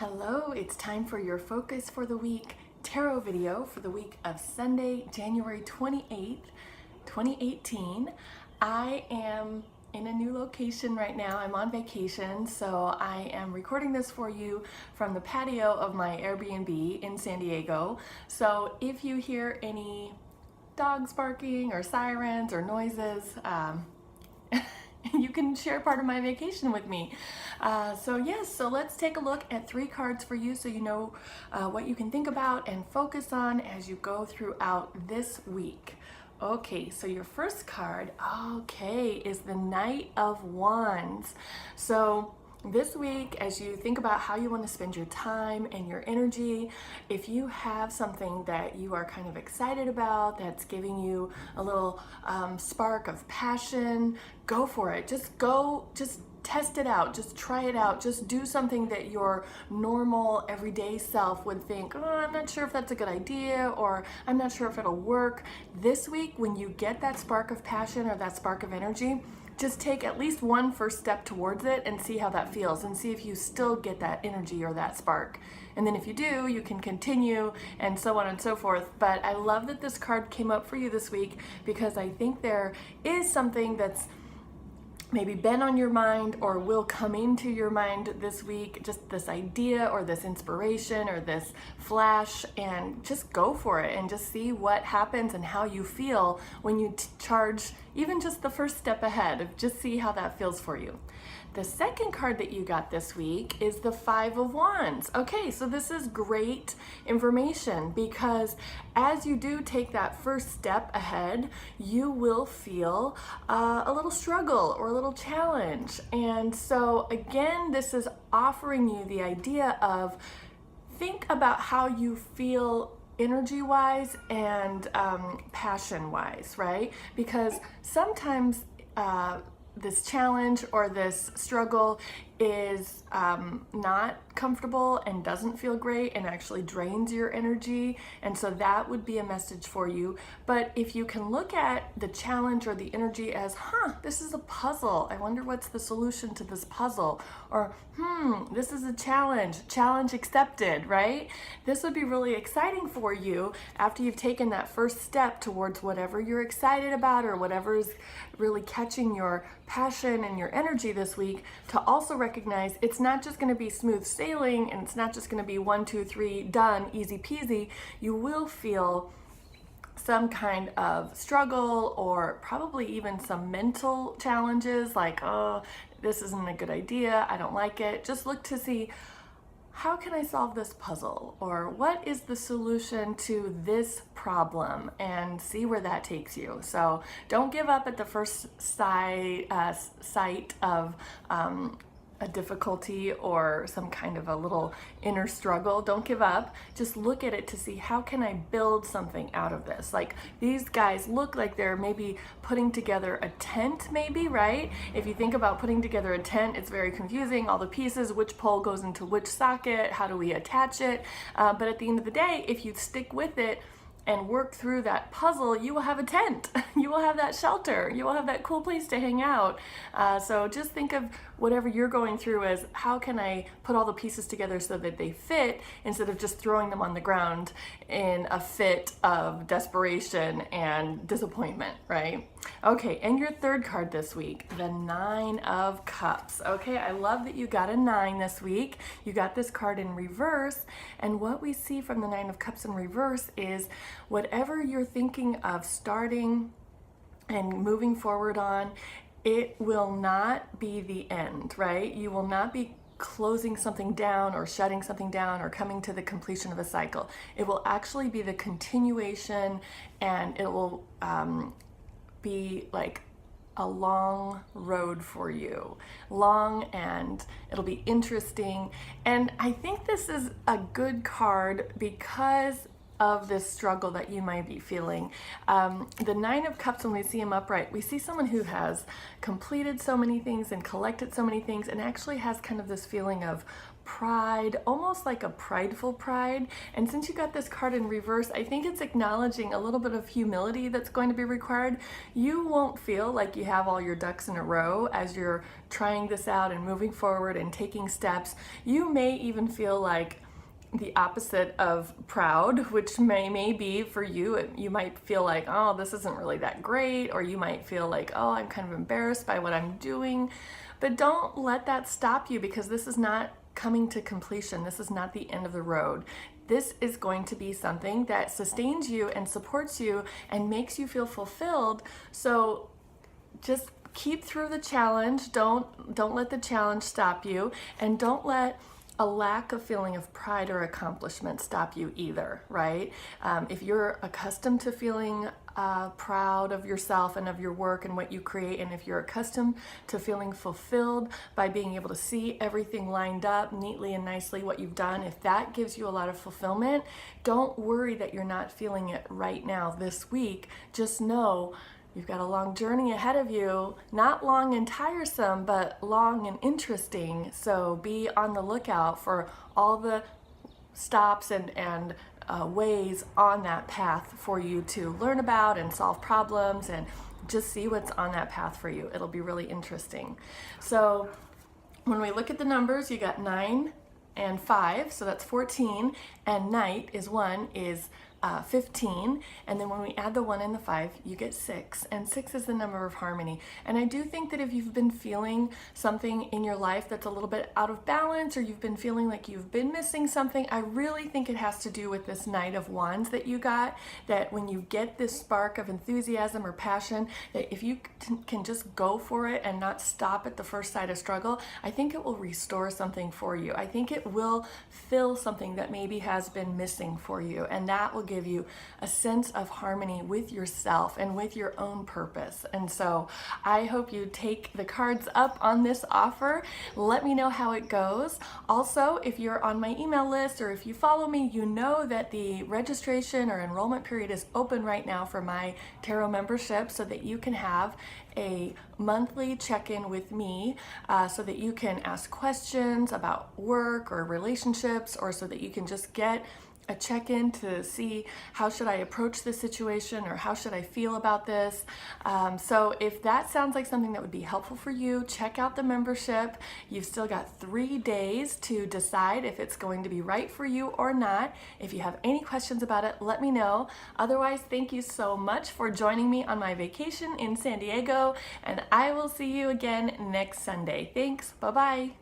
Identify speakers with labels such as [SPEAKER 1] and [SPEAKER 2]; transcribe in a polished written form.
[SPEAKER 1] Hello, it's time for your Focus for the Week tarot video for the week of Sunday, January 28th, 2018. I am in a new location right now. I'm on vacation, so I am recording this for you from the patio of my Airbnb in San Diego. So if you hear any dogs barking or sirens or noises, you can share part of my vacation with me. So let's take a look at 3 cards for you so you know what you can think about and focus on as you go throughout this week. Okay, so your first card, is the Knight of Wands. So this week, as you think about how you want to spend your time and your energy, if you have something that you are kind of excited about, that's giving you a little spark of passion, go for it. Just test it out, just try it out, just do something that your normal everyday self would think, oh, I'm not sure if that's a good idea, or I'm not sure if it'll work. This week, when you get that spark of passion or that spark of energy, just take at least one first step towards it and see how that feels, and see if you still get that energy or that spark. And then if you do, you can continue and so on and so forth. But I love that this card came up for you this week, because I think there is something that's maybe been on your mind or will come into your mind this week, just this idea or this inspiration or this flash, and just go for it and just see what happens and how you feel when you charge even just the first step ahead. Just see how that feels for you. The second card that you got this week is the Five of Wands. Okay, so this is great information, because as you do take that first step ahead, you will feel a little struggle or a little challenge. And so again, this is offering you the idea of think about how you feel energy-wise and passion-wise, right? Because sometimes this challenge or this struggle is not comfortable and doesn't feel great and actually drains your energy, and so that would be a message for you. But if you can look at the challenge or the energy as, this is a puzzle, I wonder what's the solution to this puzzle, or this is a challenge accepted, right? This would be really exciting for you after you've taken that first step towards whatever you're excited about or whatever is really catching your passion and your energy this week, to also recognize it's not just going to be smooth sailing, and it's not just going to be 1, 2, 3, done, easy peasy. You will feel some kind of struggle, or probably even some mental challenges like, oh, this isn't a good idea, I don't like it. Just look to see, how can I solve this puzzle? Or what is the solution to this problem? And see where that takes you. So don't give up at the first sight of a difficulty or some kind of a little inner struggle. Don't give up. Just look at it to see, how can I build something out of this? Like, these guys look like they're maybe putting together a tent, maybe, right? If you think about putting together a tent, it's very confusing. All the pieces, which pole goes into which socket, how do we attach it? But at the end of the day, if you stick with it and work through that puzzle, you will have a tent. You will have that shelter. You will have that cool place to hang out. So just think of whatever you're going through as, how can I put all the pieces together so that they fit, instead of just throwing them on the ground in a fit of desperation and disappointment, right? Okay, and your third card this week, the Nine of Cups. Okay, I love that you got a 9 this week. You got this card in reverse, and what we see from the Nine of Cups in reverse is whatever you're thinking of starting and moving forward on, it will not be the end, right? You will not be closing something down or shutting something down or coming to the completion of a cycle. It will actually be the continuation, and it will be like a long road for you. Long, and it'll be interesting. And I think this is a good card because of this struggle that you might be feeling. The Nine of Cups, when we see him upright, we see someone who has completed so many things and collected so many things and actually has kind of this feeling of pride, almost like a prideful pride. And since you got this card in reverse, I think it's acknowledging a little bit of humility that's going to be required. You won't feel like you have all your ducks in a row as you're trying this out and moving forward and taking steps. You may even feel like the opposite of proud, which may be for you. You might feel like, oh, this isn't really that great, or you might feel like, oh, I'm kind of embarrassed by what I'm doing. But don't let that stop you, because this is not coming to completion. This is not the end of the road. This is going to be something that sustains you and supports you and makes you feel fulfilled. So just keep through the challenge. Don't let the challenge stop you, and don't let a lack of feeling of pride or accomplishment stop you either, right? If you're accustomed to feeling proud of yourself and of your work and what you create, and if you're accustomed to feeling fulfilled by being able to see everything lined up neatly and nicely, what you've done, if that gives you a lot of fulfillment, don't worry that you're not feeling it right now this week. Just know you've got a long journey ahead of you, not long and tiresome, but long and interesting. So be on the lookout for all the stops and ways on that path for you to learn about and solve problems, and just see what's on that path for you. It'll be really interesting. So when we look at the numbers, you got 9 and 5, so that's 14, and night is 1 is 15, and then when we add the 1 and the 5, you get 6, and 6 is the number of harmony. And I do think that if you've been feeling something in your life that's a little bit out of balance, or you've been feeling like you've been missing something, I really think it has to do with this Knight of Wands that you got, that when you get this spark of enthusiasm or passion, that if you can just go for it and not stop at the first sight of struggle, I think it will restore something for you. I think it will fill something that maybe has been missing for you, and that will give you a sense of harmony with yourself and with your own purpose. And so I hope you take the cards up on this offer. Let me know how it goes. Also, if you're on my email list or if you follow me, you know that the registration or enrollment period is open right now for my tarot membership, so that you can have a monthly check-in with me, so that you can ask questions about work or relationships, or so that you can just get a check-in to see how should I approach this situation, or how should I feel about this. So if that sounds like something that would be helpful for you, check out the membership. You've still got 3 days to decide if it's going to be right for you or not. If you have any questions about it, let me know. Otherwise, thank you so much for joining me on my vacation in San Diego, and I will see you again next Sunday. Thanks. Bye-bye.